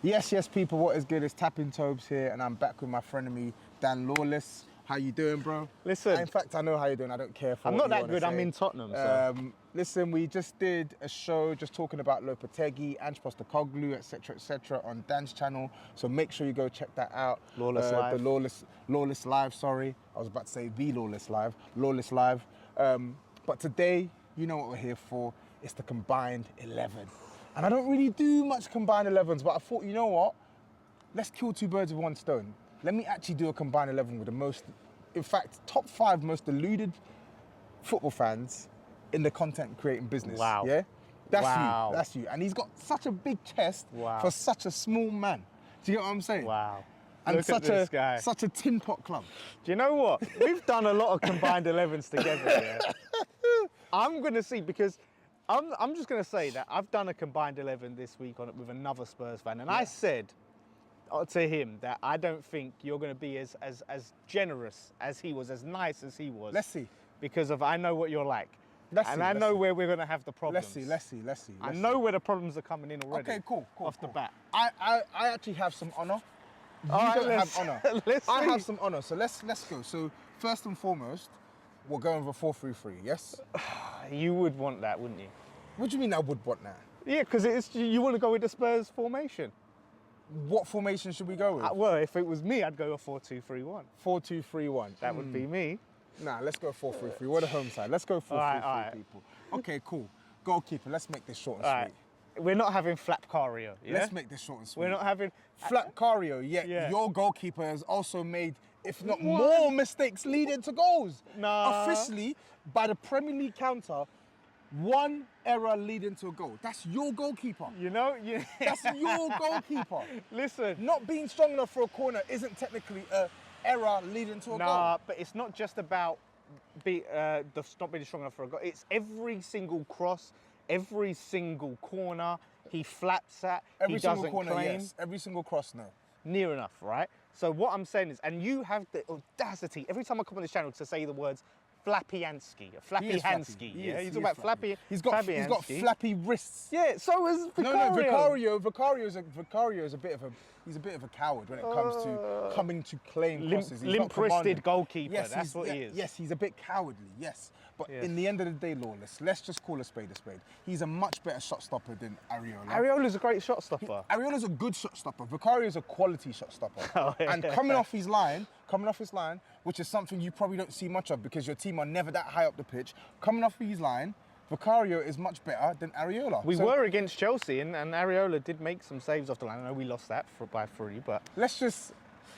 Yes, people, what is good? It's Tapping Tobes here, and I'm back with my frenemy, Dan Lawless. How you doing, bro? Listen. In fact, I know how you're doing. I don't care for I'm what not you that good. say. I'm in Tottenham, so. Listen, we just did a show just talking about Lopetegui, Ange Postecoglou, etc., on Dan's channel. So make sure you go check that out. Lawless Live. The Lawless Live, sorry. I was about to say the Lawless Live. Lawless Live. But today, you know what we're here for. It's the combined 11. And I don't really do much combined 11s, but I thought, you know what? Let's kill two birds with one stone. Let me actually do a combined 11 with the most, in fact, top 5 most deluded football fans in the content creating business. Wow. Yeah? That's wow. you. That's you. And he's got such a big chest wow. for such a small man. Do you get what I'm saying? Wow. And Look at this guy. Such a tin pot club. Do you know what? We've done a lot of combined 11s together, yeah? I'm going to see, because I'm just going to say that I've done a combined 11 this week on it with another Spurs fan, and I said to him that I don't think you're going to be as generous as he was, as nice as he was. Let's see. Because I know what you're like. I know where we're going to have the problems. Let's see. I know where the problems are coming in already. Okay, cool. Off the bat. I actually have some honour. You don't have honour. I have some honour. So let's go. So first and foremost, we're going with a 4-3-3, yes? You would want that, wouldn't you? What do you mean I would want that? Yeah, because you want to go with the Spurs formation. What formation should we go with? Well, if it was me, I'd go a 4-2-3-1. 4-2-3-1. That would be me. Nah, let's go 4-3-3. We're the home side. Let's go 4-3-3, people. Okay, cool. Goalkeeper, let's make this short and sweet. We're not having Flap Cario, yeah? Let's make this short and sweet. We're not having... Flap Cario, yeah. Your goalkeeper has also made, if not more mistakes leading to goals. Nah. Officially, by the Premier League counter, 1 error leading to a goal. That's your goalkeeper. You know? That's your goalkeeper. Listen. Not being strong enough for a corner isn't technically an error leading to a goal. Nah, but it's not just about not being strong enough for a goal. It's every single cross, every single corner he flaps at, he doesn't claim. Yes. Every single cross, no. Near enough, right? So what I'm saying is, and you have the audacity every time I come on this channel to say the words Flappy-Hansky, yeah? He's talking about Flappy. He's got flappy wrists. Yeah, so is Vicario. Vicario is a bit of a coward when it comes to coming to claim crosses. Limp-wristed goalkeeper. Yes, that's what he is. Yes, he's a bit cowardly. Yes, but in the end of the day, Lawless. Let's just call a spade a spade. He's a much better shot stopper than Areola. Areola's a great shot stopper. Areola's a good shot stopper. Vicario's a quality shot stopper. And coming off his line, which is something you probably don't see much of because your team are never that high up the pitch. Coming off his line, Vicario is much better than Areola. We were against Chelsea and Areola did make some saves off the line. I know we lost that by 3, but...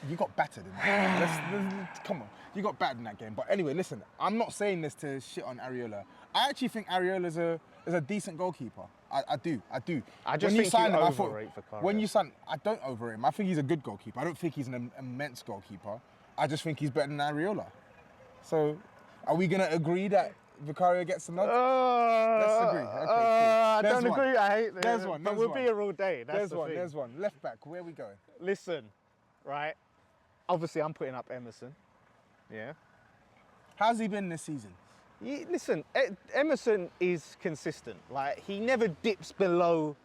You got battered in that. Come on, you got battered in that game. But anyway, listen, I'm not saying this to shit on Areola. I actually think Areola is a decent goalkeeper. I do. I just think you overrate Vicario. When you sign, I don't overrate him. I think he's a good goalkeeper. I don't think he's an immense goalkeeper. I just think he's better than Areola. So, are we going to agree that Vicario gets the nod? Let's agree. Okay, cool. I don't agree. I hate this. There's one. But we'll be here all day. That's the thing. There's one. Left back, where are we going? Listen, right? Obviously, I'm putting up Emerson. Yeah. How's he been this season? Listen, Emerson is consistent. Like, he never dips below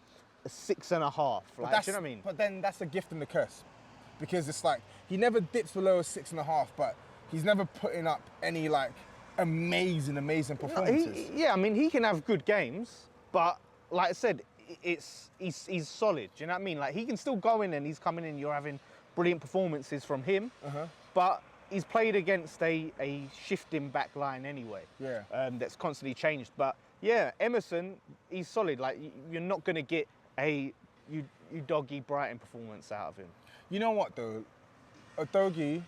a 6.5. Like, do you know what I mean? But then that's a gift and a curse. Because it's like, he never dips below a 6.5, but he's never putting up any, like, amazing performances. I mean, he can have good games, but like I said, he's solid. Do you know what I mean? Like, he can still go in and he's coming in, you're having brilliant performances from him, but he's played against a shifting back line anyway. Yeah. That's constantly changed. But yeah, Emerson, he's solid. Like, you're not going to get a you doggy Brighton performance out of him. You know what though, Udogie,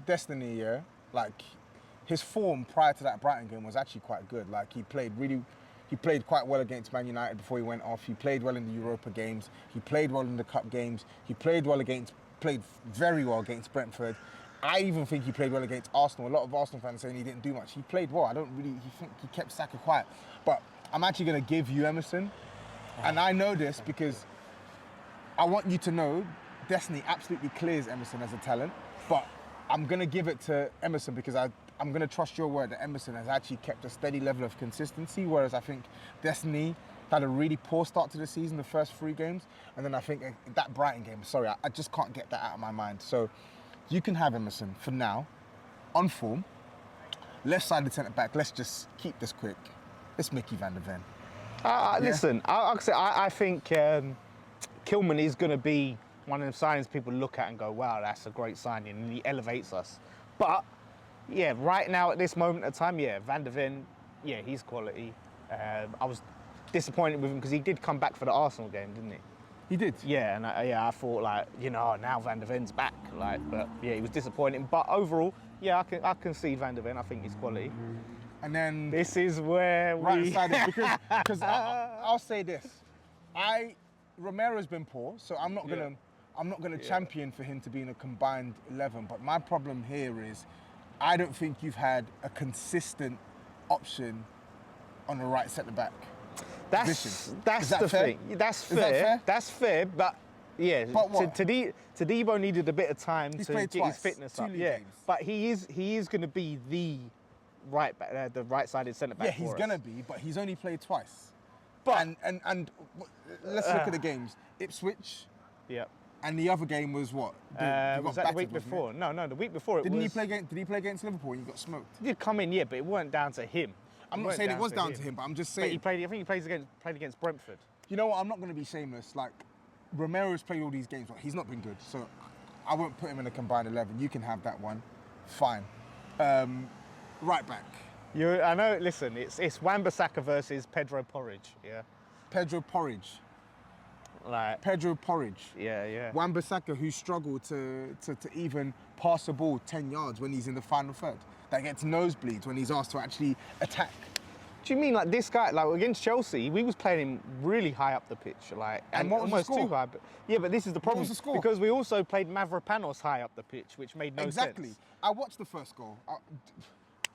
Destiny, yeah, like his form prior to that Brighton game was actually quite good. Like he played quite well against Man United before he went off. He played well in the Europa games. He played well in the Cup games. He played very well against Brentford. I even think he played well against Arsenal. A lot of Arsenal fans saying he didn't do much. He played well. He think he kept Saka quiet. But I'm actually going to give you Emerson. And I know this because I want you to know Destiny absolutely clears Emerson as a talent. But I'm going to give it to Emerson because I'm going to trust your word that Emerson has actually kept a steady level of consistency, whereas I think Destiny Had a really poor start to the season, the first 3 games. And then I think that Brighton game, sorry, I just can't get that out of my mind. So you can have Emerson for now, on form. Left-sided centre-back, let's just keep this quick. It's Mickey van der Ven. Listen, I think Kilman is going to be one of the signings people look at and go, wow, that's a great signing, and he elevates us. But, yeah, right now at this moment of time, yeah, Van der Ven, yeah, he's quality. I was disappointed with him because he did come back for the Arsenal game, didn't he? He did. Yeah, and I thought, like, you know, now Van der Ven's back. Like, but, yeah, he was disappointing. But overall, yeah, I can see Van der Ven. I think he's quality. And then this is where right-sided, because I'll say this. Romero's been poor, so I'm not gonna champion for him to be in a combined 11. But my problem here is, I don't think you've had a consistent option on the right centre back. That's the thing. That's fair. That's fair. But yeah, but Tadibo needed a bit of time to get his fitness up. Yeah, games. But he is going to be the right-sided centre back. Yeah, he's gonna be, but he's only played twice. But and let's look at the games. Ipswich. Yeah. And the other game was what? Was that the week before? No, the week before. Did he play against Liverpool and he got smoked? He did come in, yeah, but it weren't down to him. I'm not saying it was down to him, but I'm just saying. But I think he played against Brentford. You know what? I'm not going to be shameless. Like, Romero's played all these games, but he's not been good. So I won't put him in a combined 11. You can have that one. Fine. Right back. I know. Listen, it's Wan-Bissaka versus Pedro Porridge. Yeah. Pedro Porridge. Like Pedro Porridge. Yeah. Wan-Bissaka, who struggled to even pass the ball 10 yards when he's in the final third. That gets nosebleeds when he's asked to actually attack. Do you mean like this guy, like against Chelsea, we was playing him really high up the pitch, like, and what was almost the score? too high. But, yeah, but this is the problem. What was the score? Because we also played Mavropanos high up the pitch, which made no sense. Exactly. I watched the first goal.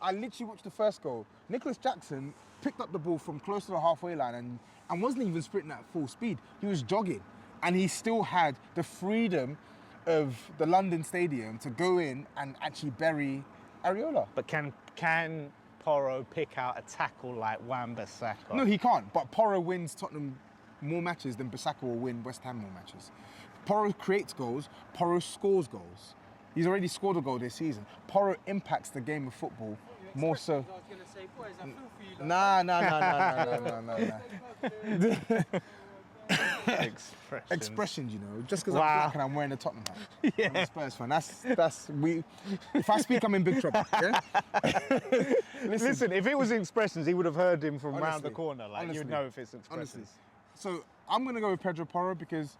I literally watched the first goal. Nicholas Jackson picked up the ball from close to the halfway line and wasn't even sprinting at full speed. He was jogging, and he still had the freedom of the London Stadium to go in and actually bury Areola. But can Porro pick out a tackle like Wan-Bissaka? No, he can't. But Porro wins Tottenham more matches than Bissaka will win West Ham more matches. Porro creates goals. Porro scores goals. He's already scored a goal this season. Porro impacts the game of football more so. I was going to say, boys, I feel for you. Nah. Expressions, you know. Just because I'm black and I'm wearing a Tottenham hat. Yeah. I'm a Spurs fan. If I speak, I'm in big trouble. Yeah? Listen, if it was expressions, he would have heard him from round the corner. Like, you'd know if it's expressions. Honestly. So I'm going to go with Pedro Porro because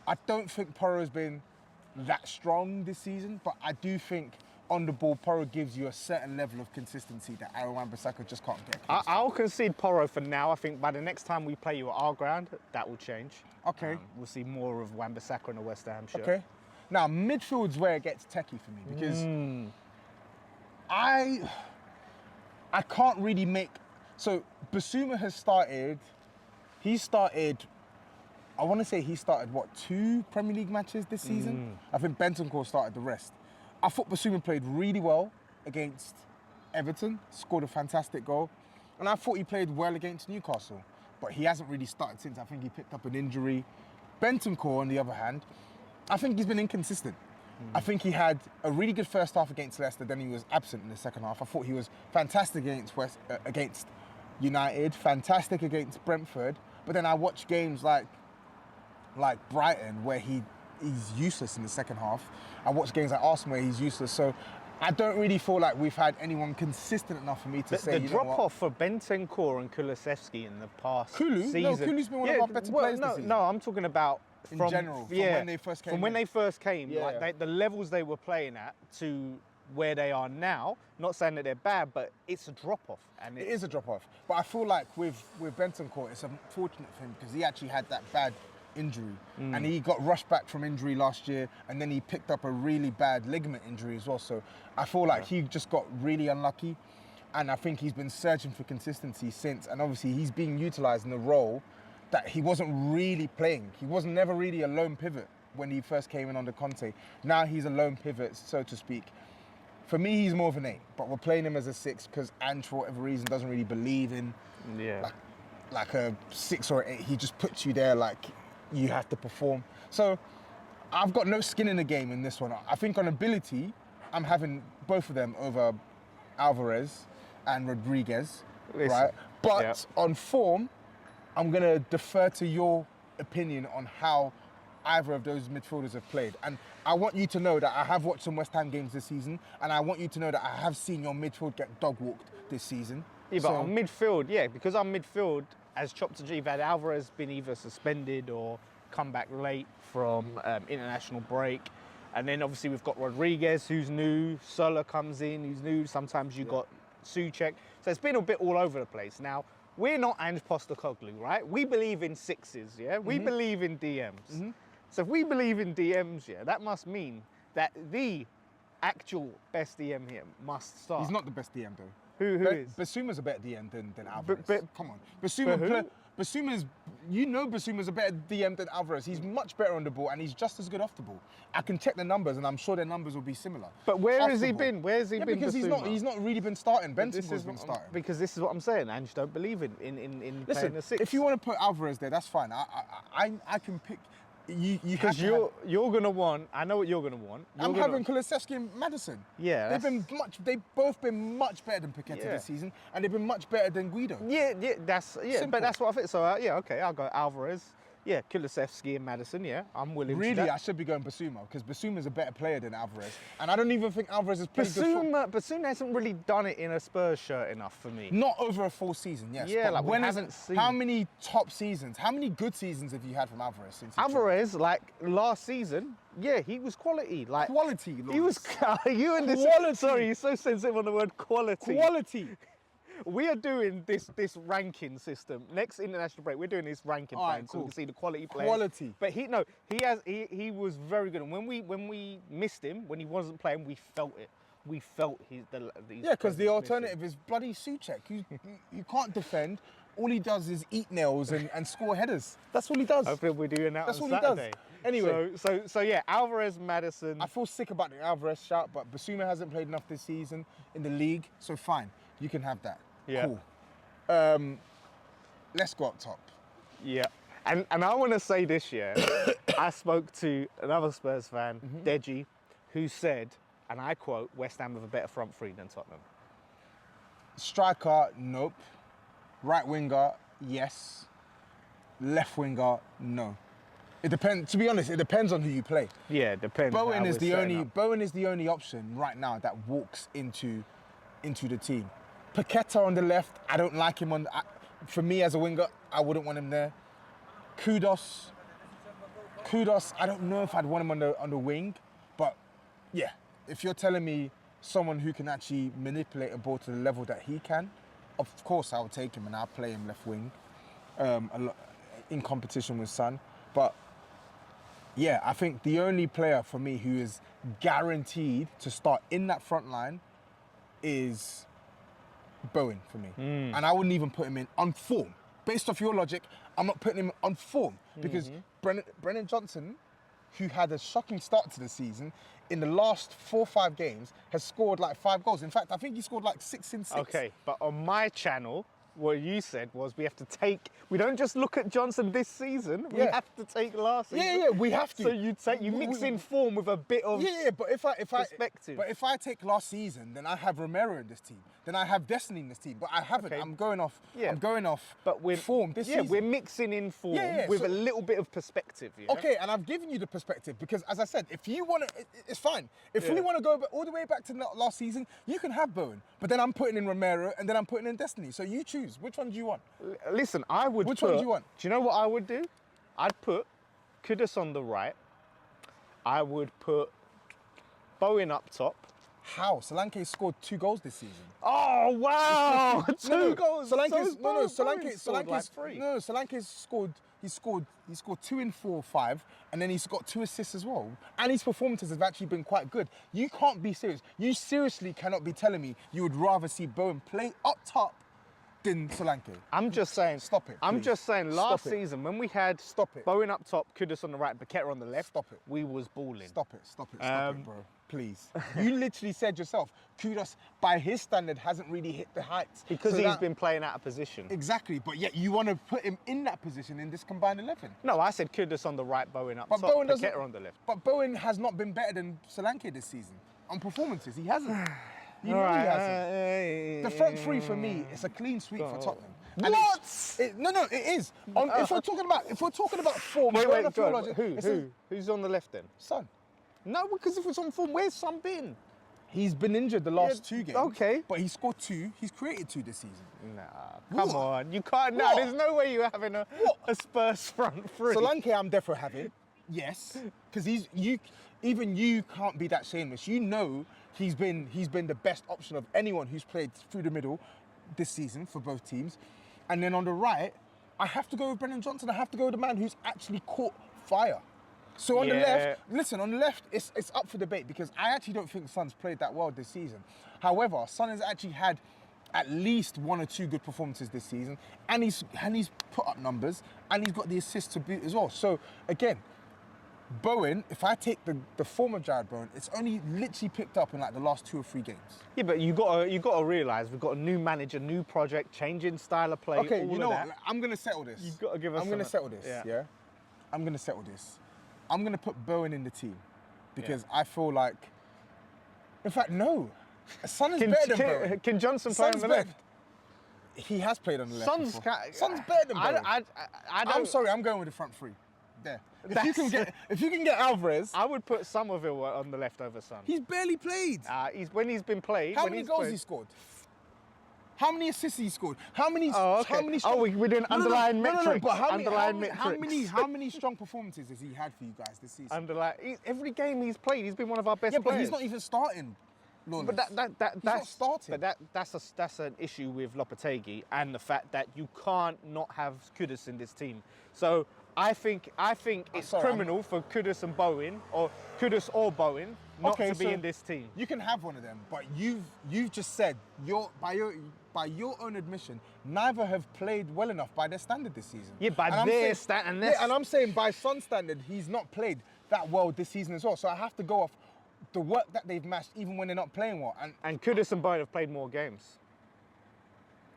I don't think Porro has been that strong this season, but I do think on the ball, Porro gives you a certain level of consistency that Wan-Bissaka just can't get. I'll concede Porro for now. I think by the next time we play you at our ground, that will change. Okay. We'll see more of Wan-Bissaka in the West Ham shirt. Okay. Now, midfield's where it gets techie for me because I can't really make... So, Basuma has started... I want to say he started, 2 Premier League matches this season? I think Bentancur started the rest. I thought Basuma played really well against Everton, scored a fantastic goal. And I thought he played well against Newcastle, but he hasn't really started since. I think he picked up an injury. Bentancur, on the other hand, I think he's been inconsistent. I think he had a really good first half against Leicester, then he was absent in the second half. I thought he was fantastic against United, fantastic against Brentford, but then I watched games like Brighton where he's useless in the second half. I watched games like Arsenal where he's useless. So I don't really feel like we've had anyone consistent enough for me to say, the drop-off for Bentancur and Kulusevski in the past season. No, Kulu's been one of our better players this season. No, I'm talking about in general, from when they first came. From when they first came, Yeah. like the levels they were playing at to where they are now. Not saying that they're bad, but it's a drop-off. And it is a drop-off. But I feel like with Bentancur, it's unfortunate for him because he actually had that bad injury and he got rushed back from injury last year and then he picked up a really bad ligament injury as well. So I feel like he just got really unlucky and I think he's been searching for consistency since, and obviously he's being utilised in a role that he wasn't really playing. He was never really a lone pivot when he first came in under Conte. Now he's a lone pivot, so to speak. For me, he's more of an 8, but we're playing him as a 6 because Ange, for whatever reason, doesn't really believe in like a 6 or 8. He just puts you there like you have to perform. So I've got no skin in the game in this one. I think on ability, I'm having both of them over Alvarez and Rodriguez, right? But on form, I'm going to defer to your opinion on how either of those midfielders have played. And I want you to know that I have watched some West Ham games this season, and I want you to know that I have seen your midfield get dog-walked this season. Yeah, but on midfield, because on midfield, as chopped and G, had Alvarez been either suspended or come back late from international break. And then obviously we've got Rodriguez, who's new. Sola comes in, who's new. Sometimes you got Souček. So it's been a bit all over the place. Now, we're not Ange Postecoglou, right? We believe in sixes, yeah? We believe in DMs. So if we believe in DMs, yeah, that must mean that the actual best DM here must start. He's not the best DM, though. Who is? Basuma's a better DM than Alvarez. Come on. Basuma's, Basuma's a better DM than Alvarez. He's much better on the ball and he's just as good off the ball. I can check the numbers and I'm sure their numbers will be similar. But where has he been? Where has he been? Because he's not really been starting. Benson's been starting. Because this is what I'm saying. Ange don't believe in playing a six. If you want to put Alvarez there, that's fine. I can pick. Because you're gonna want. I know what you're gonna want. I'm having Kulusevski and Maddison. Yeah, they've both been much better than PAQUETA this season, and they've been much better than Guido. But that's what I think. So okay, I'll go Alvarez. Yeah, Kulusevski and Maddison. Yeah, I'm willing. Really, I should be going Basuma because Basuma is a better player than Alvarez, and I don't even think Alvarez has played good football. Basuma hasn't really done it in a Spurs shirt enough for me. Not over a full season, yes. Yeah, like we haven't seen. How many top seasons? How many good seasons have you had from Alvarez since? Alvarez, like last season, yeah, he was quality. Like quality. Lawless. He was. You and this. Quality. Sorry, you're so sensitive on the word quality. Quality. We are doing this ranking system. Next international break, we're doing this ranking plan so we can see the quality players. Quality. But he was very good. And when we missed him, when he wasn't playing, we felt it. We felt his. Yeah, because the alternative is bloody Souček. You can't defend. All he does is eat nails and score headers. That's all he does. Hopefully we're doing that That's on all Saturday. He does. Anyway. So yeah, Alvarez, Maddison. I feel sick about the Alvarez shout, but Basuma hasn't played enough this season in the league, so fine. You can have that. Yeah. Cool. Let's go up top. Yeah. And I want to say this, yeah. I spoke to another Spurs fan, Deji, who said, and I quote, West Ham have a better front three than Tottenham. Striker, nope. Right winger, yes. Left winger, no. It depends. To be honest, it depends on who you play. Yeah, it depends. Bowen is the only option right now that walks into the team. PAQUETA on the left, I don't like him for me as a winger, I wouldn't want him there. Kudos, I don't know if I'd want him on the wing, but yeah, if you're telling me someone who can actually manipulate a ball to the level that he can, of course I would take him and I'll play him left wing in competition with Son. But yeah, I think the only player for me who is guaranteed to start in that front line is Bowen for me. And I wouldn't even put him in on form. Based off your logic, I'm not putting him on form because Brennan Johnson, who had a shocking start to the season, in the last 4 or 5 games has scored like 5 goals. In fact, I think he scored like 6 in 6. Okay, but on my channel, what you said was we don't just look at Johnson this season, we have to take last season. Yeah, we have to. So you mix in form with a bit of but if perspective. But if I take last season, then I have Romero in this team. Then I have Destiny in this team. But I haven't. Okay. I'm going off form this season. Yeah, we're mixing in form with a little bit of perspective. Yeah? Okay, and I've given you the perspective because, as I said, if you want to, it's fine. If we want to go all the way back to last season, you can have Bowen. But then I'm putting in Romero and then I'm putting in Destiny. So you choose. Which one do you want? Listen, I would Which one do you want? Do you know what I would do? I'd put Kudus on the right. I would put Bowen up top. How? Solanke scored 2 goals this season. Oh wow! 2 goals. Solanke's scored. He scored 2 in 4 or 5, and then he's got 2 assists as well. And his performances have actually been quite good. You can't be serious. You seriously cannot be telling me you would rather see Bowen play up top drafting Solanke. I'm just saying. Stop it, I'm please. just saying. Stop Last it. season when we had Stop it. Bowen up top, Kudus on the right, PAQUETA on the left. Stop it. We was balling. Stop it, stop it, stop it, bro. Please. You literally said yourself, Kudus, by his standard, hasn't really hit the heights. Because So he's that- been playing out of position. Exactly, but yet you want to put him in that position in this combined 11. No, I said Kudus on the right, Bowen up But top, Bowen doesn't. PAQUETA on the left. But Bowen has not been better than Solanke this season on performances. He hasn't. You know Alright, he hasn't. The front three for me, it's a clean sweep for Tottenham. And What? No, it is. If we're talking about form, Wait, going off go your on. logic, it's Who's on the left then? Son. No, because if it's on form, where's Son been? He's been injured the last Yeah, 2 games. okay. But he scored 2. He's created 2 this season. Nah, come What? on. You can't. No, What? there's no way you're having a Spurs front three. Solanke, I'm defo having. Yes. Because even you can't be that shameless. You know he's been the best option of anyone who's played through the middle this season for both teams. And then on the right, I have to go with Brennan Johnson. I have to go with the man who's actually caught fire. So on the left, listen, on the left, it's up for debate because I actually don't think Son's played that well this season. However, Son has actually had at least 1 or 2 good performances this season, and he's put up numbers, and he's got the assists to boot as well. So again, Bowen, if I take the form of Jared Bowen, it's only literally picked up in like the last 2 or 3 games. Yeah, but you gotta realise we've got a new manager, new project, changing style of play. Okay, all you know of what? that. I'm gonna settle this. You've got to give us. I'm gonna something. settle this. Yeah. I'm gonna settle this. I'm gonna put Bowen in the team because I feel like, in fact, no, Son is better than Bowen. Can Johnson play on Son's the better. left? He has played on the left. Son's before. ca- Son's better than Bowen. I don't. I'm sorry, I'm going with the front 3. There. If you can get Alvarez, I would put Somerville on the left over Son. he's barely played. When he's been played. How when many he's goals played, he scored? How many assists he scored? How many? Oh, okay. How many? We're doing underlying metrics. But Underlying how metrics. many strong performances has he had for you guys this season? Every game he's played, he's been one of our best Yeah, but players. he's not even starting. Lawless. But He's not starting. But that's an issue with Lopetegui and the fact that you can't not have Kudus in this team. So I think it's criminal for Kudus and Bowen, or Kudus or Bowen, not to be in this team. You can have one of them, but you've just said by your own admission, neither have played well enough by their standard this season. Yeah, by And their standard. Yeah, and I'm saying by Son's standard, he's not played that well this season as well. So I have to go off the work that they've matched, even when they're not playing well. And Kudus and Bowen have played more games.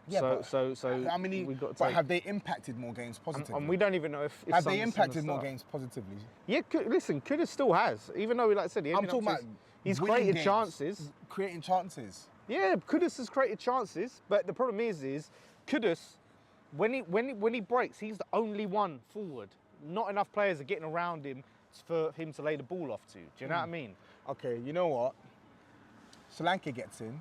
yeah, So how many? we've got to But take- have they impacted more games positively? and we don't even know if have Son's they gonna impacted more start. games positively? Yeah, listen, Kudus still has, even though, like I said, I'm talking about he's winning created games, chances. creating chances. Yeah, Kudus has created chances, but the problem is Kudus, when he breaks, he's the only one forward. Not enough players are getting around him for him to lay the ball off to. Do you know what I mean? Okay, you know what? Solanke gets in.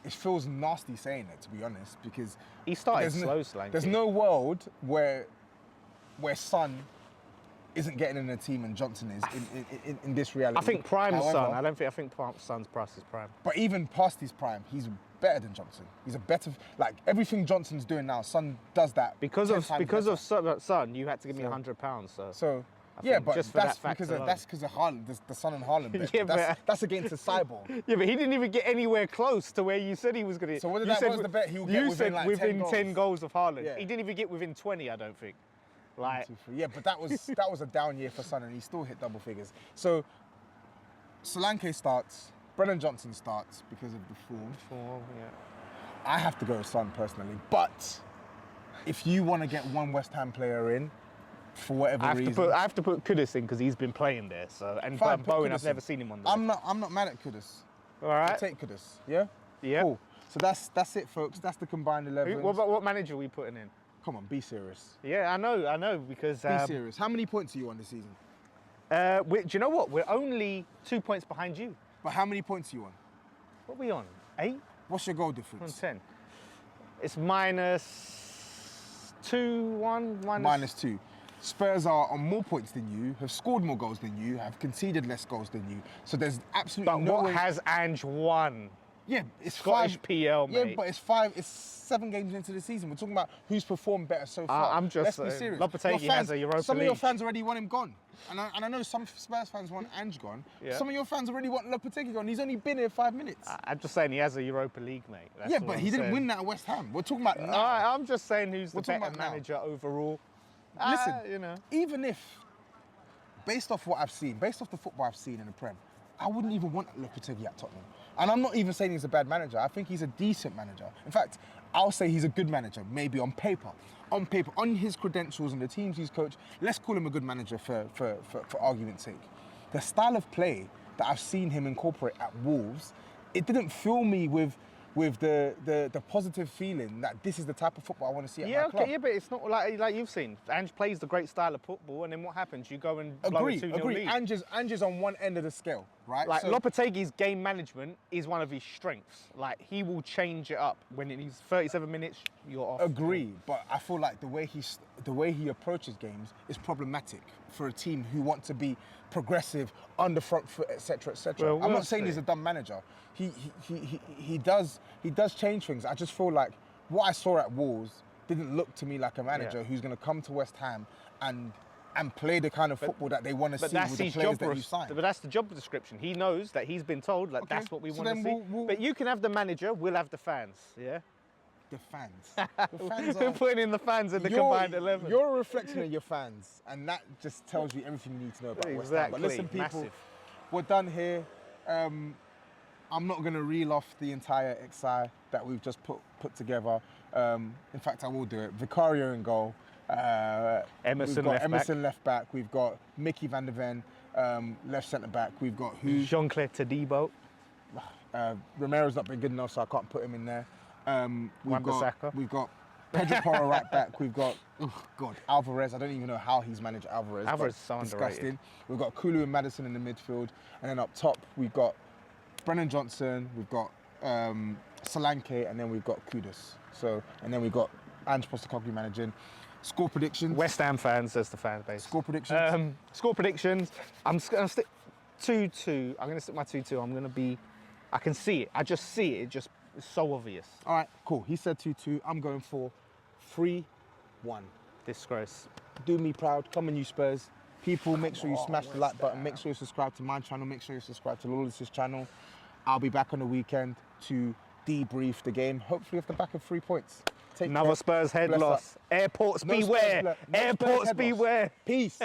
It feels nasty saying it, to be honest, because He started there's slow, Solanke. There's no world where Son isn't getting in a team and Johnson is in this reality. I think prime However, Son. I think Son's past his prime. But even past his prime, he's better than Johnson. He's a better, like everything Johnson's doing now, Son does that. Because 10 times better. of Son, you had to give me So- £100. So I yeah, think but just for that's that fact because alone. that's because of Haaland, the Son and Haaland bit. Yeah, that's against the cyborg. Yeah, but he didn't even get anywhere close to where you said he was going to. So what did you that- said, what was the bet he would get You within, said like, within 10 10 goals of Haaland. Yeah. He didn't even get within 20, I don't think. Like, 2, 3. Yeah, but that was a down year for Son, and he still hit double figures. So Solanke starts, Brennan Johnson starts because of the form. I have to go with Son personally, but if you want to get one West Ham player in, for whatever reason, I have to put Kudus in because he's been playing there. So and Fine, put Bowen, Kudus I've in. never seen him on there. I'm not mad at Kudus. All right. I'll take Kudus. Yeah. Yeah. Cool. So that's it, folks. That's the combined 11. What manager are we putting in? Come on, be serious. Yeah, I know because. Be serious. How many points are you on this season? Do you know what? We're only 2 points behind you. But how many points are you on? What are we on? 8? What's your goal We're on difference? 10. It's -2-1. -2. Spurs are on more points than you, have scored more goals than you, have conceded less goals than you. So there's absolutely But no what way. has Ange won? Yeah, it's Scottish 5. PL, Yeah, mate. but it's 7 games into the season. We're talking about who's performed better so far. I'm just Let's be saying, serious. Lopetegui Your has a Europa Some of your League. fans already want him gone. And I know some Spurs fans want Ange gone. Yeah. Some of your fans already want Lopetegui gone. He's only been here 5 minutes. I'm just saying he has a Europa League, mate. That's Yeah, all but I'm he didn't saying. win that at West Ham. We're talking about now. I'm just saying who's the We're talking better about now. manager overall. Listen, You know. even if, based off what I've seen, based off the football I've seen in the Prem, I wouldn't even want Lopetegui at Tottenham. And I'm not even saying he's a bad manager. I think he's a decent manager. In fact, I'll say he's a good manager, maybe on paper. On paper, on his credentials and the teams he's coached, let's call him a good manager for argument's sake. The style of play that I've seen him incorporate at Wolves, it didn't fill me with the positive feeling that this is the type of football I want to see at my club. Yeah, but it's not like you've seen. Ange plays the great style of football, and then what happens? You go and blow a 2-0 lead. Ange is on one end of the scale, right? Like So- Lopetegui's game management is one of his strengths. Like he will change it up when it needs 37 minutes. You're off. Agree, but I feel like the way he approaches games is problematic for a team who want to be progressive, on the front foot, etc., etc. Well, I'm we'll not saying see. he's a dumb manager. He does change things. I just feel like what I saw at Wolves didn't look to me like a manager who's going to come to West Ham and play the kind of football that they want to see That's with the his players job. that you sign. But that's the job description. He knows that he's been told that Okay, that's what we so want to then see. we'll- But you can have the manager. We'll have the fans. Yeah. The fans. The fans We're are... putting in the fans in the combined 11. You're a reflection of your fans, and that just tells you everything you need to know about West Ham. But Exactly, listen, people, massive. we're done here. I'm not going to reel off the entire XI that we've just put together. In fact, I will do it. Vicario in goal. Emerson we've got left Emerson left back. We've got Mickey van der Ven left centre back. We've got who? Jean-Claire Todibo. Romero's not been good enough, so I can't put him in there. Wan-Bissaka. We've got Pedro Porro right back. We've got, Alvarez. I don't even know how he's managed Alvarez. Alvarez but is so disgusting. underrated. We've got Kulu and Maddison in the midfield. And then up top, we've got Brennan Johnson. We've got Solanke. And then we've got Kudus. And then we've got Ange Postecoglou managing. Score predictions. West Ham fans, as the fan base. Score predictions. Score predictions. I'm going to stick 2-2. I'm going to stick my 2-2. I'm going to be... I can see it. I just see it. It's so obvious. All right, cool. He said 2-2. I'm going for 3-1. Disgrace. Do me proud. Come on, you Spurs. People, make sure you smash the like button. Make sure you subscribe to my channel. Make sure you subscribe to Lawless's channel. I'll be back on the weekend to debrief the game, hopefully off the back of 3 points. Take Another care. Spurs head Bless loss. up. Airports No Spurs beware. no Spurs Airports head loss. beware. Peace.